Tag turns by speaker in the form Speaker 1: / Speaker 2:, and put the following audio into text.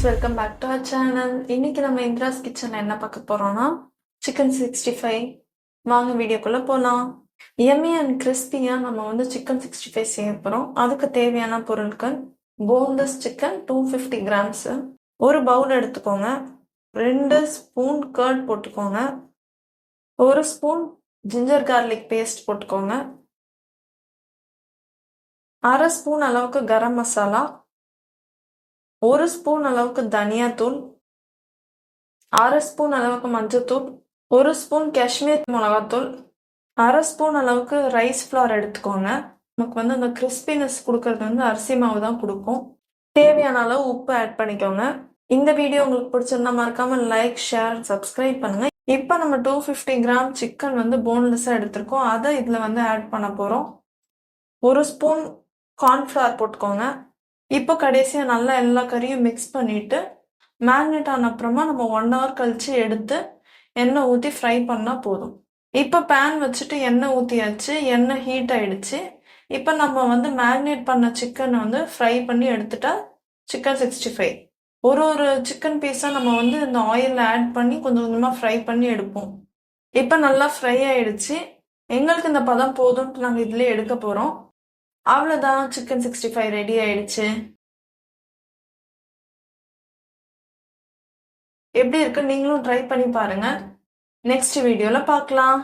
Speaker 1: Welcome back to our channel. இன்னைக்கு நம்ம இந்திராஸ் கிச்சன்ல என்ன பார்க்க போறோம்னா சிக்கன் 65. வாங்க வீடியோக்குள்ள போலாம். எம்மி அண்ட் கிறிஸ்பியா நம்ம வந்து சிக்கன் 65 செய்ய போறோம். அதுக்கு தேவையான பொருட்கள்: போன்லெஸ் சிக்கன் 250 கிராம்ஸ், ஒரு பவுல் எடுத்துக்கோங்க, 2 ஸ்பூன் கர்ட் போட்டுக்கோங்க, 1 ஸ்பூன் ஜிஞ்சர் கார்லிக் பேஸ்ட் போட்டுக்கோங்க, அரை ஸ்பூன் அளவுக்கு கரம் மசாலா, 1 ஸ்பூன் அளவுக்கு தனியாத்தூள், அரை ஸ்பூன் அளவுக்கு மஞ்சத்தூள், 1 ஸ்பூன் காஷ்மீர் மிளகாத்தூள், அரை ஸ்பூன் அளவுக்கு ரைஸ் ஃப்ளார் எடுத்துக்கோங்க. நமக்கு வந்து அந்த கிறிஸ்பினஸ் கொடுக்கறது வந்து அரிசி மாவு தான் கொடுக்கும். தேவையான அளவு உப்பு ஆட் பண்ணிக்கோங்க. இந்த வீடியோ உங்களுக்கு பிடிச்சிருந்தா மறக்காம லைக், ஷேர், சப்ஸ்கிரைப் பண்ணுங்க. இப்போ நம்ம 250 கிராம் சிக்கன் வந்து போன்லெஸ்ஸாக எடுத்திருக்கோம். அதை இதில் வந்து ஆட் பண்ண போகிறோம். 1 ஸ்பூன் கார்ன்ஃப்ளவர் போட்டுக்கோங்க. இப்போ கடைசியாக நல்லா எல்லா கறியும் மிக்ஸ் பண்ணிட்டு மேரினேட் ஆன அப்புறமா நம்ம 1 hour கழிச்சு எடுத்து எண்ணெய் ஊற்றி ஃப்ரை பண்ணால் போதும். இப்போ பேன் வச்சுட்டு எண்ணெய் ஊற்றியாச்சு, எண்ணெய் ஹீட் ஆயிடுச்சு. இப்போ நம்ம வந்து மேரினேட் பண்ண சிக்கனை வந்து ஃப்ரை பண்ணி எடுத்துட்டா சிக்கன் 65. ஒரு சிக்கன் பீஸாக நம்ம வந்து இந்த ஆயிலில் ஆட் பண்ணி கொஞ்சம் கொஞ்சமாக ஃப்ரை பண்ணி எடுப்போம். இப்போ நல்லா ஃப்ரை ஆயிடுச்சு. எங்களுக்கு இந்த பதம் போதும்ட்டு நாங்கள் இதிலே எடுக்க போகிறோம். அவ்வளோதான், சிக்கன் 65 ரெடி ஆயிடுச்சு. எப்படி இருக்கு நீங்களும் ட்ரை பண்ணி பாருங்க. நெக்ஸ்ட் வீடியோல பார்க்கலாம்.